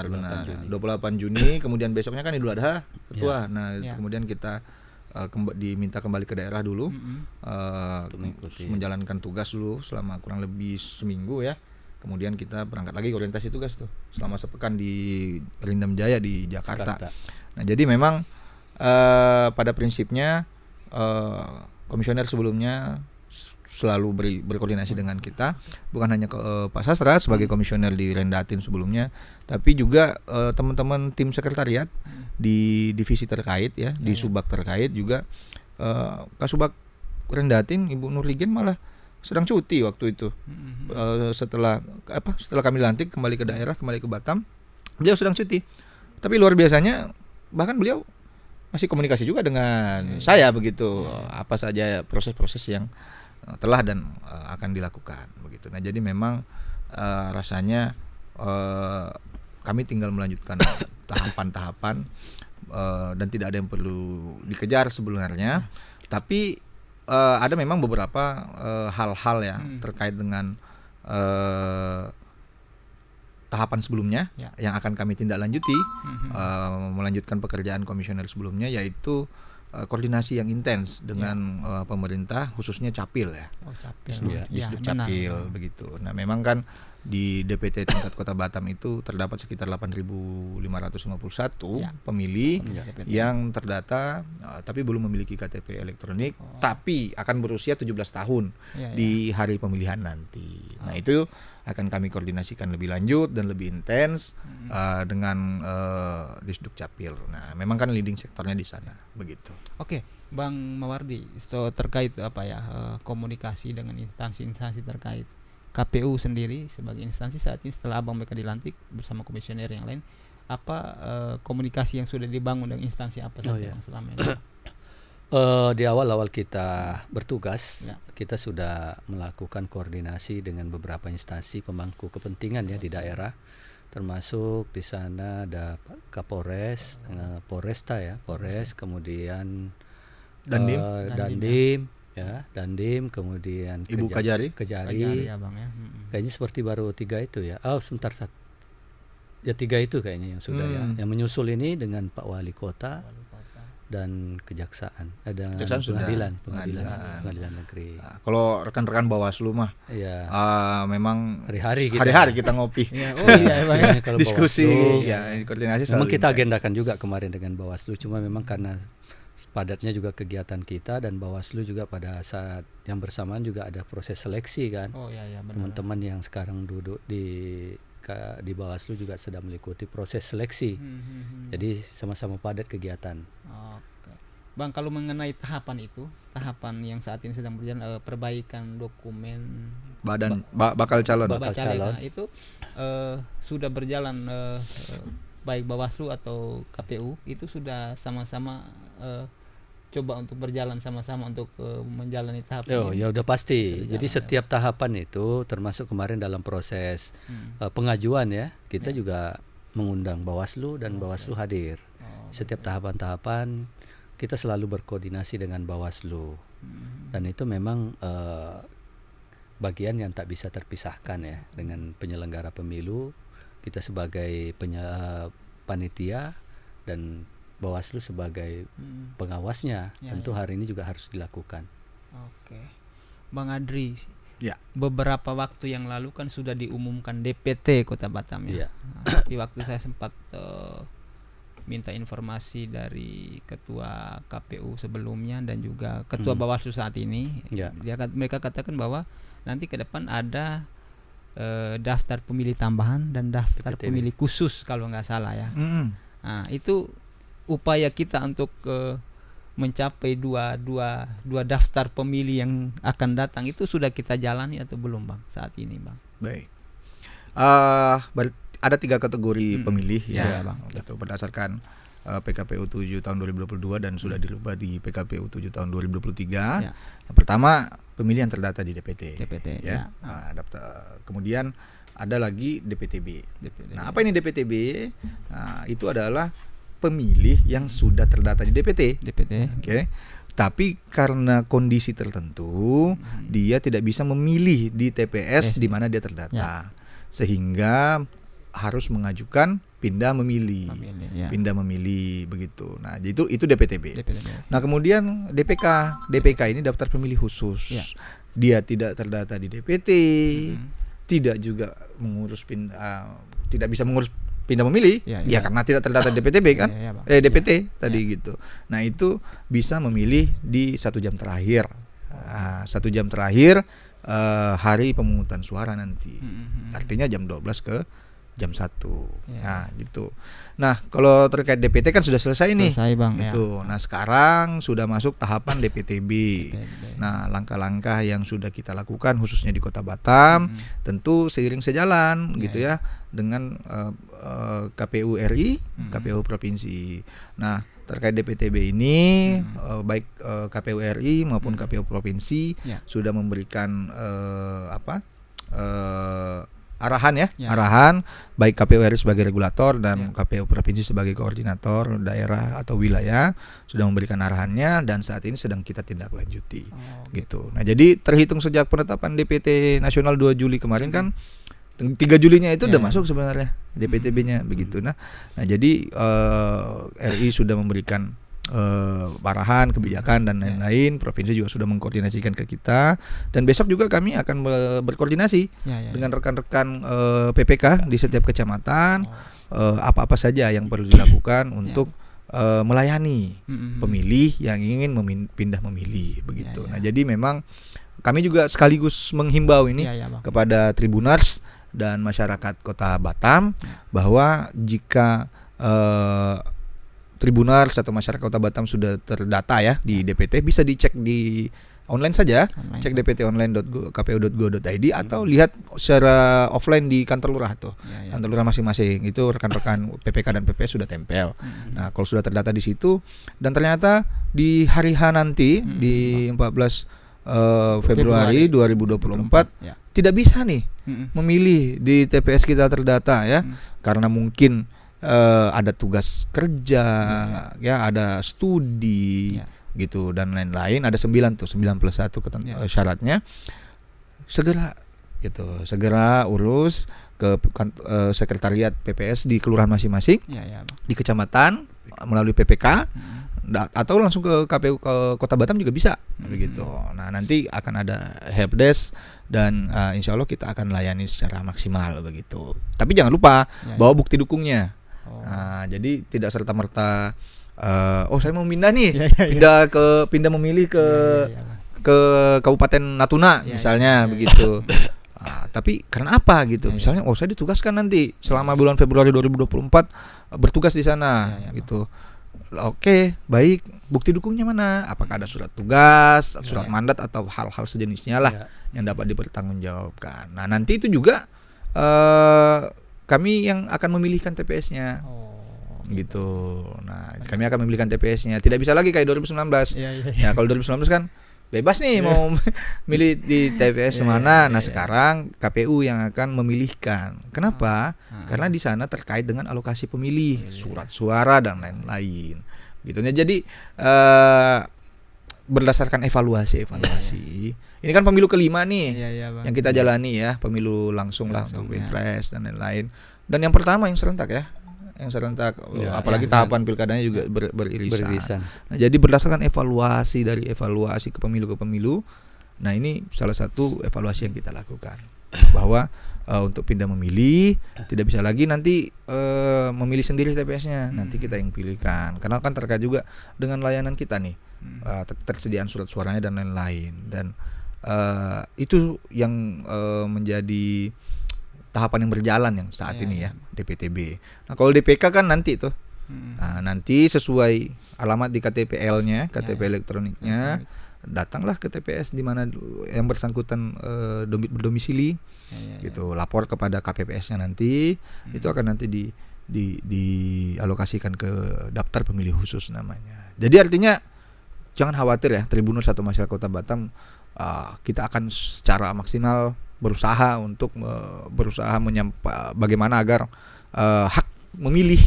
Benar. 28 Juni, kemudian besoknya kan Idul Adha, Ketua. Nah, kemudian kita diminta kembali ke daerah dulu, menjalankan tugas dulu selama kurang lebih seminggu ya. Kemudian kita berangkat lagi ke orientasi tugas tuh selama sepekan di Rindam Jaya di Jakarta. Nah, jadi memang pada prinsipnya komisioner sebelumnya selalu berkoordinasi dengan kita, bukan hanya Pak Sastra sebagai komisioner di Rendatin sebelumnya, tapi juga teman-teman tim sekretariat di divisi terkait ya, di subak terkait juga. Kasubag Rendatin Ibu Nurligen malah sedang cuti waktu itu. Setelah kami lantik kembali ke daerah, kembali ke Batam, beliau sedang cuti. Tapi luar biasanya bahkan beliau masih komunikasi juga dengan saya begitu, apa saja proses-proses yang telah dan akan dilakukan begitu. Nah, jadi memang rasanya kami tinggal melanjutkan tahapan-tahapan dan tidak ada yang perlu dikejar sebenarnya. Tapi ada memang beberapa hal-hal ya terkait dengan tahapan sebelumnya yang akan kami tindak lanjuti, melanjutkan pekerjaan komisioner sebelumnya, yaitu koordinasi yang intens dengan pemerintah, khususnya Capil ya. Disduk Capil begitu. Nah, memang kan di DPT tingkat Kota Batam itu terdapat sekitar 8.551 pemilih yang terdata tapi belum memiliki KTP elektronik, tapi akan berusia 17 tahun di hari pemilihan nanti. Nah, itu akan kami koordinasikan lebih lanjut dan lebih intens dengan Disduk Capil. Nah, memang kan leading sektornya di sana begitu. Oke, Bang Mawardi, terkait komunikasi dengan instansi-instansi terkait, KPU sendiri sebagai instansi saat ini setelah Abang mereka dilantik bersama komisioner yang lain, apa komunikasi yang sudah dibangun dengan instansi apa saja yang selama ini? Di awal-awal kita bertugas, kita sudah melakukan koordinasi dengan beberapa instansi pemangku kepentingan ya di daerah, termasuk di sana ada Kapolres, Polresta ya, Polres, kemudian Dandim, kemudian Ibu Kajari ya, Bang, ya. Kayaknya seperti baru 3 itu ya. Sebentar, 3 itu kayaknya yang sudah ya. Yang menyusul ini dengan Pak Wali Kota dan Kejaksaan, ada pengadilan negeri. Nah, kalau rekan-rekan Bawaslu mah memang hari-hari kita ngopi. Kalau diskusi Bawaslu, koordinasi. Memang kita agendakan juga kemarin dengan Bawaslu, cuma memang karena padatnya juga kegiatan kita dan Bawaslu juga pada saat yang bersamaan juga ada proses seleksi kan. Teman-teman yang sekarang duduk di Bawaslu juga sedang mengikuti proses seleksi. Jadi sama-sama padat kegiatan. Bang, kalau mengenai tahapan yang saat ini sedang berjalan, perbaikan dokumen bakal calon. Itu sudah berjalan, baik Bawaslu atau KPU itu sudah sama-sama coba untuk berjalan sama-sama untuk menjalani tahapan. Ya udah pasti. Jadi setiap tahapan itu termasuk kemarin dalam proses pengajuan ya, kita juga mengundang Bawaslu dan Bawaslu hadir. Setiap tahapan-tahapan kita selalu berkoordinasi dengan Bawaslu. Dan itu memang bagian yang tak bisa terpisahkan ya dengan penyelenggara pemilu. Kita sebagai panitia dan Bawaslu sebagai pengawasnya, tentu hari ini juga harus dilakukan. Oke, Bang Adri, beberapa waktu yang lalu kan sudah diumumkan DPT Kota Batam ya. Tapi waktu saya sempat minta informasi dari Ketua KPU sebelumnya dan juga Ketua Bawaslu saat ini, mereka katakan bahwa nanti ke depan ada daftar pemilih tambahan dan daftar pemilih khusus kalau nggak salah ya. Nah, itu upaya kita untuk mencapai dua daftar pemilih yang akan datang itu sudah kita jalani atau belum, Bang, saat ini, Bang? Baik. Ada 3 kategori pemilih ya, Bang. Itu berdasarkan PKPU 7 tahun 2022 dan sudah dirubah di PKPU 7 tahun 2023. Yang pertama, pemilih yang terdata di DPT. Ya. Kemudian ada lagi DPTB. Nah, apa ini DPTB? Nah, itu adalah pemilih yang sudah terdata di DPT. Oke. Tapi karena kondisi tertentu, dia tidak bisa memilih di TPS di mana dia terdata. Sehingga harus mengajukan pindah memilih pindah memilih begitu. Nah itu DPTB. Nah kemudian DPK ini daftar pemilih khusus. Dia tidak terdata di DPT, tidak juga mengurus tidak bisa mengurus pindah memilih karena tidak terdata di DPTB kan, DPT tadi gitu. Nah itu bisa memilih di 1 jam terakhir, 1 jam terakhir hari pemungutan suara nanti, artinya jam 12 ke jam 1. Nah gitu. Nah kalau terkait DPT kan sudah selesai nih. Bang, gitu. Nah sekarang sudah masuk tahapan DPTB. Nah langkah-langkah yang sudah kita lakukan khususnya di Kota Batam tentu seiring sejalan gitu ya dengan KPU RI, KPU Provinsi. Nah terkait DPTB ini baik KPU RI maupun KPU Provinsi sudah memberikan arahan baik KPU RI sebagai regulator dan KPU Provinsi sebagai koordinator daerah atau wilayah sudah memberikan arahannya dan saat ini sedang kita tindak lanjuti gitu. Nah jadi terhitung sejak penetapan DPT nasional 2 Juli kemarin kan 3 Julinya itu udah masuk sebenarnya DPTB-nya begitu. Nah jadi RI sudah memberikan arahan, kebijakan dan lain-lain. Provinsi juga sudah mengkoordinasikan ke kita dan besok juga kami akan berkoordinasi dengan rekan-rekan PPK di setiap kecamatan apa-apa saja yang perlu dilakukan untuk melayani pemilih yang ingin pindah memilih begitu. Nah jadi memang kami juga sekaligus menghimbau ini kepada Tribuners dan masyarakat Kota Batam bahwa jika Tribuners atau masyarakat Kota Batam sudah terdata ya di DPT, bisa dicek di online saja, cek dptonline.kpu.go.id atau lihat secara offline di kantor lurah tuh, kantor lurah masing-masing itu rekan-rekan PPK dan PPS sudah tempel. Nah kalau sudah terdata di situ dan ternyata di hari H nanti di 14 Februari 2024 tidak bisa nih memilih di TPS kita terdata ya karena mungkin ada tugas kerja, ada studi, gitu dan lain-lain. Ada 9 plus 1 syaratnya. Segera urus ke sekretariat PPS di kelurahan masing-masing, di kecamatan melalui PPK, atau langsung ke KPU ke Kota Batam juga bisa, begitu. Nah nanti akan ada helpdesk dan insya Allah kita akan layani secara maksimal begitu. Tapi jangan lupa bawa bukti dukungnya. Nah, jadi tidak serta-merta saya mau pindah nih, pindah memilih ke Kabupaten Natuna misalnya begitu. Tapi karena apa gitu? Misalnya saya ditugaskan nanti selama bulan Februari 2024 bertugas di sana gitu. Oke, baik. Bukti dukungnya mana? Apakah ada surat tugas, surat mandat atau hal-hal sejenisnya lah yang dapat dipertanggungjawabkan. Nah, nanti itu juga kami yang akan memilihkan TPS-nya. Gitu. Nah, kami akan memilihkan TPS-nya. Tidak bisa lagi kayak 2019. Ya, kalau 2019 kan bebas nih mau milih di TPS mana. Nah, sekarang KPU yang akan memilihkan. Kenapa? Karena di sana terkait dengan alokasi pemilih, surat suara dan lain-lain. Gitu. Nah, jadi berdasarkan evaluasi. Ini kan pemilu kelima nih yang kita jalani ya, pemilu langsung lah untuk Pilpres dan lain-lain. Dan yang pertama yang serentak apalagi tahapan pilkadanya juga beririsan. Nah, jadi berdasarkan evaluasi ke pemilu. Nah, ini salah satu evaluasi yang kita lakukan bahwa untuk pindah memilih tidak bisa lagi nanti memilih sendiri TPS-nya, nanti kita yang pilihkan. Karena kan terkait juga dengan layanan kita nih, tersediaan surat suaranya dan lain-lain. Dan itu yang menjadi tahapan yang berjalan yang saat ini ya DPTB. Nah kalau DPK kan nanti tuh, nanti sesuai alamat di KTPL-nya, KTP elektroniknya, datanglah ke TPS di mana yang bersangkutan berdomisili, gitu. Lapor kepada KPPS-nya nanti, itu akan nanti dialokasikan ke daftar pemilih khusus namanya. Jadi artinya jangan khawatir ya, Tribuners atau masyarakat Kota Batam, kita akan secara maksimal berusaha untuk bagaimana agar hak memilih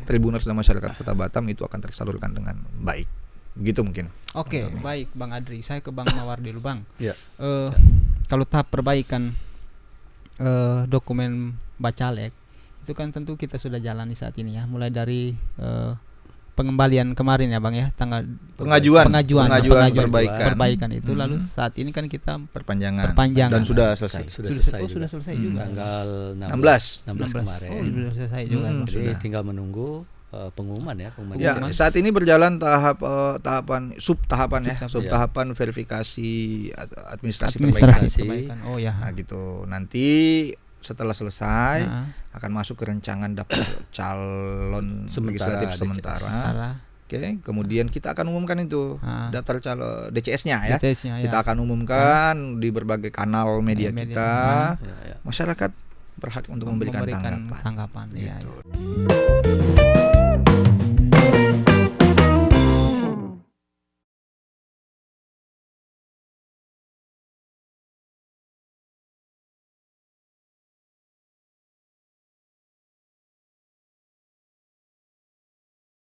Tribuners dan masyarakat Kota Batam itu akan tersalurkan dengan baik. Begitu mungkin. Oke, baik Bang Adri. Saya ke Bang Mawar dulu, Bang. Kalau tahap perbaikan dokumen bacalek itu kan tentu kita sudah jalani saat ini ya, mulai dari pengembalian kemarin ya Bang ya, tanggal pengajuan perbaikan itu, lalu saat ini kan kita perpanjangan dan sudah selesai. Sudah selesai juga. Tanggal 16 kemarin. Sudah selesai juga. Jadi tinggal menunggu pengumuman ya. Ya, saat ini berjalan sub tahapan verifikasi administrasi perbaikan. Oh ya. Nah gitu. Nanti setelah selesai akan masuk ke rancangan daftar calon legislatif sementara. Oke, kemudian kita akan umumkan itu daftar calon DCS-nya ya. Kita akan umumkan di berbagai kanal media kita. Masyarakat berhak untuk memberikan tanggapan. Gitu.